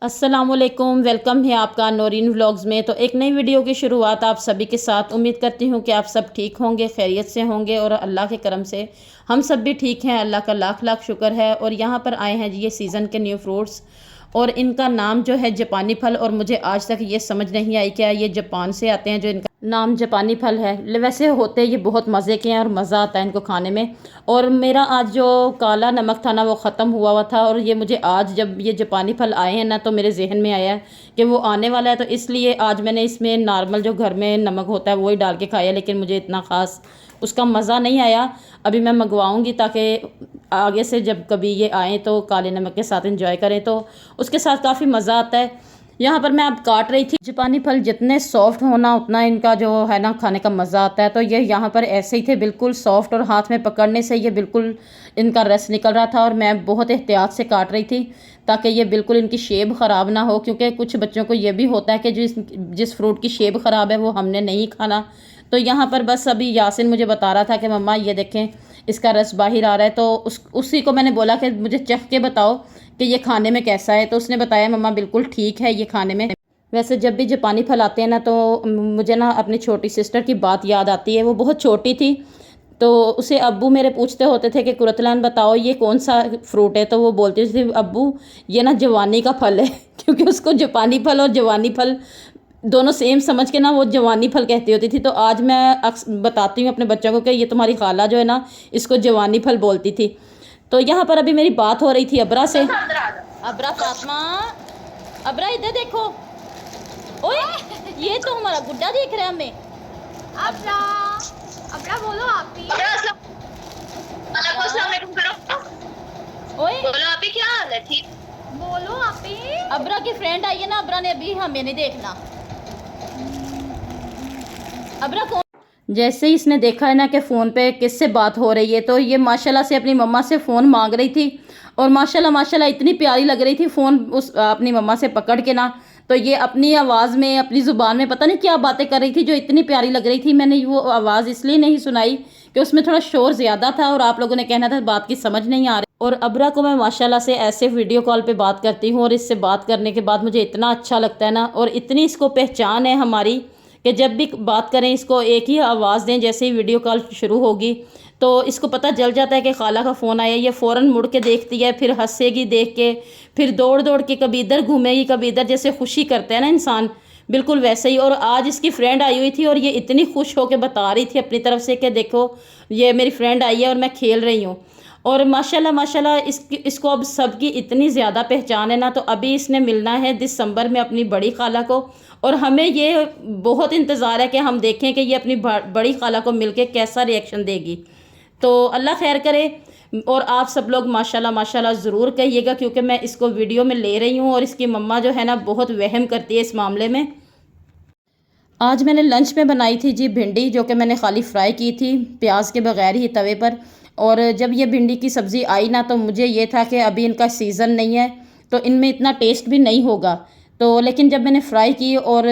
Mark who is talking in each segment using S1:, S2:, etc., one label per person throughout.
S1: अस्सलामुअलैकुम, वेलकम है आपका नौरीन व्लॉग्स में। तो एक नई वीडियो की शुरुआत आप सभी के साथ। उम्मीद करती हूँ कि आप सब ठीक होंगे, खैरियत से होंगे और अल्लाह के करम से हम सब भी ठीक हैं। अल्लाह का लाख लाख शुक्र है। और यहाँ पर आए हैं जी ये सीज़न के न्यू फ्रूट्स और इनका नाम जो है जापानी फल। और मुझे आज तक ये समझ नहीं आई क्या ये जापान से आते हैं जो इनका नाम जापानी फल है। वैसे होते ये बहुत मज़े के हैं और मज़ा आता है इनको खाने में। और मेरा आज जो काला नमक था ना वो ख़त्म हुआ था और ये मुझे आज जब ये जापानी फल आए हैं ना तो मेरे जहन में आया कि वो आने वाला है, तो इसलिए आज मैंने इसमें नॉर्मल जो घर में नमक होता है वही डाल के खाया। लेकिन मुझे इतना ख़ास उसका मज़ा नहीं आया। अभी मैं मंगवाऊंगी ताकि आगे से जब कभी ये आएँ तो काले नमक के साथ इंजॉय करें, तो उसके साथ काफ़ी मज़ा आता है। यहाँ पर मैं अब काट रही थी। जापानी फल जितने सॉफ्ट होना उतना इनका जो है ना खाने का मज़ा आता है। तो ये यहाँ पर ऐसे ही थे, बिल्कुल सॉफ्ट, और हाथ में पकड़ने से ये बिल्कुल इनका रस निकल रहा था। और मैं बहुत एहतियात से काट रही थी ताकि ये बिल्कुल इनकी शेप ख़राब ना हो, क्योंकि कुछ बच्चों को ये भी होता है कि जिस फ्रूट की शेप ख़राब है वो हमने नहीं खाना। तो यहाँ पर बस अभी यासिन मुझे बता रहा था कि मम्मा ये देखें इसका रस बाहर आ रहा है। तो उसी को मैंने बोला कि मुझे चख के बताओ कि ये खाने में कैसा है। तो उसने बताया मम्मा बिल्कुल ठीक है ये खाने में। वैसे जब भी जापानी फल आते हैं ना तो मुझे ना अपनी छोटी सिस्टर की बात याद आती है। वो बहुत छोटी थी तो उसे अब्बू मेरे पूछते होते थे कि कुरतलान बताओ ये कौन सा फ्रूट है। तो वो बोलती थी अब्बू ये ना जवानी का फल है क्योंकि उसको जापानी फल और जवानी फल दोनों सेम समझ के ना वो जवानी फल कहती होती थी। तो आज मैं बताती हूँ अपने बच्चों को कि ये तुम्हारी खाला जो है ना इसको जवानी फल बोलती थी। तो यहाँ पर अभी मेरी बात हो रही थी अबरा से। अबरा फातिमा, अबरा इधर देखो। ओए ये तो हमारा गुड्डा देख रहा है हमें।
S2: अबरा, अबरा बोलो आप ही। अस्सलाम वालेकुम करो।
S1: ओए
S2: बोलो आप ही, क्या हाल है? ठीक बोलो आप ही।
S1: अबरा की फ्रेंड आई है ना, अबरा ने अभी हमें नहीं देखना। अबरा कौन? जैसे ही इसने देखा है ना कि फ़ोन पे किससे बात हो रही है तो ये माशाल्लाह से अपनी मम्मा से फ़ोन मांग रही थी। और माशाल्लाह माशाल्लाह इतनी प्यारी लग रही थी फ़ोन उस अपनी मम्मा से पकड़ के ना। तो ये अपनी आवाज़ में अपनी ज़ुबान में पता नहीं क्या बातें कर रही थी जो इतनी प्यारी लग रही थी। मैंने वो आवाज़ इसलिए नहीं सुनाई कि उसमें थोड़ा शोर ज़्यादा था और आप लोगों ने कहना था बात की समझ नहीं आ रही। और अबरा को मैं माशाल्लाह से ऐसे वीडियो कॉल पे बात करती हूँ और इससे बात करने के बाद मुझे इतना अच्छा लगता है ना। और इतनी इसको पहचान है हमारी कि जब भी बात करें इसको एक ही आवाज़ दें, जैसे ही वीडियो कॉल शुरू होगी तो इसको पता चल जाता है कि खाला का फ़ोन आया। ये फ़ौरन मुड़ के देखती है, फिर हंसेगी देख के, फिर दौड़ दौड़ के कभी इधर घूमेगी कभी इधर, जैसे खुशी करते हैं ना इंसान, बिल्कुल वैसे ही। और आज इसकी फ्रेंड आई हुई थी और ये इतनी खुश होकर बता रही थी अपनी तरफ से कि देखो ये मेरी फ्रेंड आई है और मैं खेल रही हूँ। और माशाल्लाह माशाल्लाह इसको अब सबकी इतनी ज़्यादा पहचान है ना। तो अभी इसने मिलना है दिसंबर में अपनी बड़ी खाला को। और हमें ये बहुत इंतज़ार है कि हम देखें कि ये अपनी बड़ी खाला को मिलके कैसा रिएक्शन देगी। तो अल्लाह खैर करे। और आप सब लोग माशाल्लाह माशाल्लाह ज़रूर कहिएगा क्योंकि मैं इसको वीडियो में ले रही हूँ और इसकी मम्मा जो है ना बहुत वहम करती है इस मामले में। आज मैंने लंच में बनाई थी जी भिंडी, जो कि मैंने खाली फ्राई की थी प्याज के बगैर ही तवे पर। और जब ये भिंडी की सब्ज़ी आई ना तो मुझे ये था कि अभी इनका सीज़न नहीं है तो इनमें इतना टेस्ट भी नहीं होगा। तो लेकिन जब मैंने फ्राई की और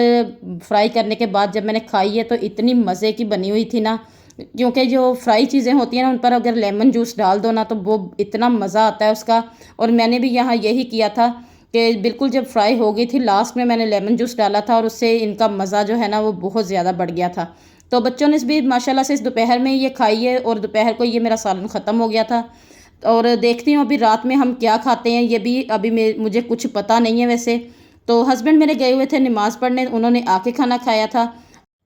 S1: फ्राई करने के बाद जब मैंने खाई है तो इतनी मज़े की बनी हुई थी ना, क्योंकि जो फ्राई चीज़ें होती हैं ना उन पर अगर लेमन जूस डाल दो ना तो वो इतना मज़ा आता है उसका। और मैंने भी यहाँ यही किया था कि बिल्कुल जब फ्राई हो गई थी लास्ट में मैंने लेमन जूस डाला था और उससे इनका मज़ा जो है ना वो बहुत ज़्यादा बढ़ गया था। तो बच्चों ने भी माशाल्लाह से इस दोपहर में ये खाई है और दोपहर को ये मेरा सालन ख़त्म हो गया था। और देखती हूँ अभी रात में हम क्या खाते हैं, ये भी अभी मुझे कुछ पता नहीं है वैसे। तो हस्बैंड मेरे गए हुए थे नमाज़ पढ़ने, उन्होंने आके खाना खाया था।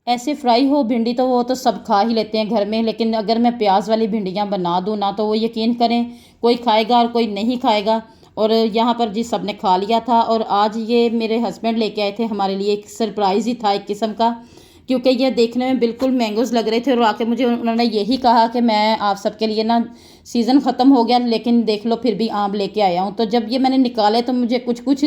S1: ऐसे फ्राई हो भिंडी तो वो तो सब खा ही लेते हैं घर में, लेकिन अगर मैं प्याज वाली भिंडियाँ बना दूँ ना तो वो यकीन करें कोई खाएगा और कोई नहीं खाएगा। और यहाँ पर जी सब ने खा लिया था। और आज ये मेरे हस्बैंड लेके आए थे हमारे लिए, एक सरप्राइज़ ही था एक किस्म का, क्योंकि ये देखने में बिल्कुल मैंगोज़ लग रहे थे। और आके मुझे उन्होंने यही कहा कि मैं आप सबके लिए ना सीज़न ख़त्म हो गया लेकिन देख लो फिर भी आम लेके आया हूँ। तो जब ये मैंने निकाले तो मुझे कुछ कुछ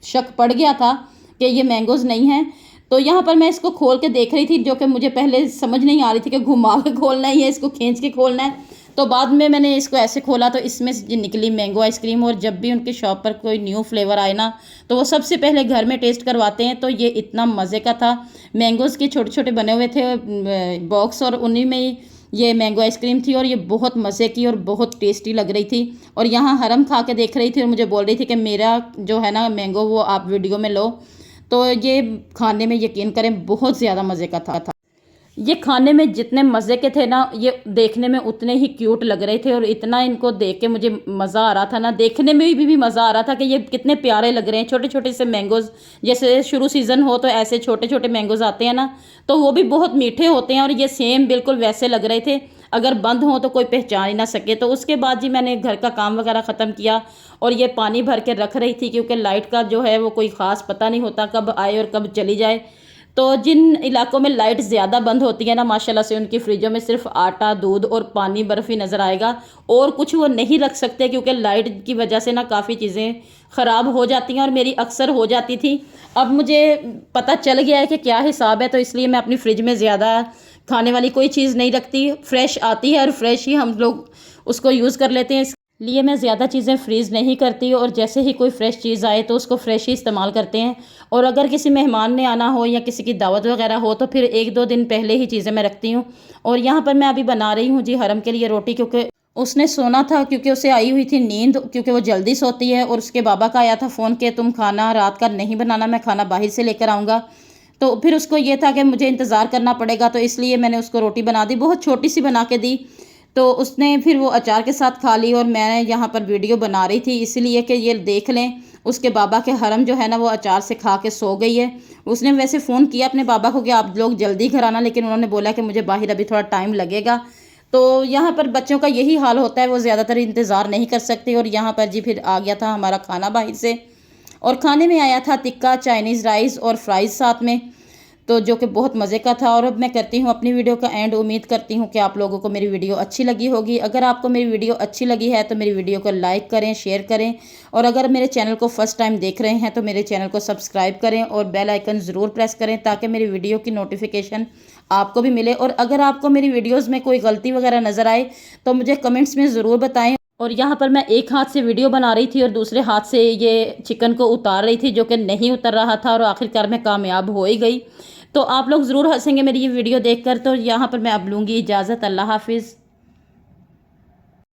S1: शक पड़ गया था कि ये मैंगोज़ नहीं हैं। तो यहाँ पर मैं इसको खोल के देख रही थी, जो कि मुझे पहले समझ नहीं आ रही थी कि घुमा के खोलना है या इसको खींच के खोलना है। तो बाद में मैंने इसको ऐसे खोला तो इसमें से निकली मैंगो आइसक्रीम। और जब भी उनकी शॉप पर कोई न्यू फ्लेवर आए ना तो वो सबसे पहले घर में टेस्ट करवाते हैं। तो ये इतना मज़े का था, मैंगोज़ के छोटे छोटे बने हुए थे बॉक्स और उन्हीं में ही ये मैंगो आइसक्रीम थी और ये बहुत मज़े की और बहुत टेस्टी लग रही थी। और यहाँ हरम खा के देख रही थी और मुझे बोल रही थी कि मेरा जो है ना मैंगो वो आप वीडियो में लो। तो ये खाने में यकीन करें बहुत ज़्यादा मज़े का था। ये खाने में जितने मज़े के थे ना, ये देखने में उतने ही क्यूट लग रहे थे और इतना इनको देख के मुझे मज़ा आ रहा था ना, देखने में भी मज़ा आ रहा था कि ये कितने प्यारे लग रहे हैं। छोटे छोटे से मैंगोज़, जैसे शुरू सीज़न हो तो ऐसे छोटे छोटे मैंगोज़ आते हैं ना, तो वो भी बहुत मीठे होते हैं और ये सेम बिल्कुल वैसे लग रहे थे। अगर बंद हो तो कोई पहचान ही ना सके। तो उसके बाद जी मैंने घर का काम वगैरह ख़त्म किया और ये पानी भर के रख रही थी, क्योंकि लाइट का जो है वो कोई ख़ास पता नहीं होता कब आए और कब चली जाए। तो जिन इलाकों में लाइट ज़्यादा बंद होती है ना, माशाल्लाह से उनकी फ्रिजों में सिर्फ आटा, दूध और पानी, बर्फ़ ही नज़र आएगा और कुछ वो नहीं रख सकते, क्योंकि लाइट की वजह से ना काफ़ी चीज़ें ख़राब हो जाती हैं और मेरी अक्सर हो जाती थी। अब मुझे पता चल गया है कि क्या हिसाब है, तो इसलिए मैं अपनी फ्रिज में ज़्यादा खाने वाली कोई चीज़ नहीं रखती। फ्रेश आती है और फ्रेश ही हम लोग उसको यूज़ कर लेते हैं, इसलिए मैं ज़्यादा चीज़ें फ्रीज़ नहीं करती और जैसे ही कोई फ़्रेश चीज़ आए तो उसको फ़्रेश ही इस्तेमाल करते हैं। और अगर किसी मेहमान ने आना हो या किसी की दावत वगैरह हो तो फिर 1-2 दिन पहले ही चीज़ें मैं रखती हूँ। और यहाँ पर मैं अभी बना रही हूँ जी हरम के लिए रोटी, क्योंकि उसने सोना था, क्योंकि उसे आई हुई थी नींद, क्योंकि वो जल्दी सोती है। और उसके बाबा का आया था फ़ोन कि तुम खाना रात का नहीं बनाना, मैं खाना बाहर से लेकर आऊँगा। तो फिर उसको ये था कि मुझे इंतज़ार करना पड़ेगा, तो इसलिए मैंने उसको रोटी बना दी, बहुत छोटी सी बना के दी। तो उसने फिर वो अचार के साथ खा ली और मैं यहाँ पर वीडियो बना रही थी इसलिए कि ये देख लें उसके बाबा के हरम जो है ना वो अचार से खा के सो गई है। उसने वैसे फ़ोन किया अपने बाबा को कि आप लोग जल्दी घर आना, लेकिन उन्होंने बोला कि मुझे बाहर अभी थोड़ा टाइम लगेगा। तो यहाँ पर बच्चों का यही हाल होता है, वो ज़्यादातर इंतज़ार नहीं कर सकते। और यहाँ पर जी फिर आ गया था हमारा खाना बाहर से, और खाने में आया था टिक्का, चाइनीज़ राइस और फ्राइज़ साथ में, तो जो कि बहुत मज़े का था। और अब मैं करती हूँ अपनी वीडियो का एंड। उम्मीद करती हूँ कि आप लोगों को मेरी वीडियो अच्छी लगी होगी। अगर आपको मेरी वीडियो अच्छी लगी है तो मेरी वीडियो को लाइक करें, शेयर करें, और अगर मेरे चैनल को फर्स्ट टाइम देख रहे हैं तो मेरे चैनल को सब्सक्राइब करें और बेल आइकन ज़रूर प्रेस करें ताकि मेरी वीडियो की नोटिफिकेशन आपको भी मिले। और अगर आपको मेरी वीडियोज़ में कोई गलती वगैरह नज़र आए तो मुझे कमेंट्स में ज़रूर बताएं। और यहाँ पर मैं एक हाथ से वीडियो बना रही थी और दूसरे हाथ से ये चिकन को उतार रही थी, जो कि नहीं उतर रहा था, और आखिरकार मैं कामयाब हो ही गई। तो आप लोग ज़रूर हंसेंगे मेरी ये वीडियो देखकर। तो यहाँ पर मैं अब लूँगी इजाज़त। अल्लाह हाफिज़।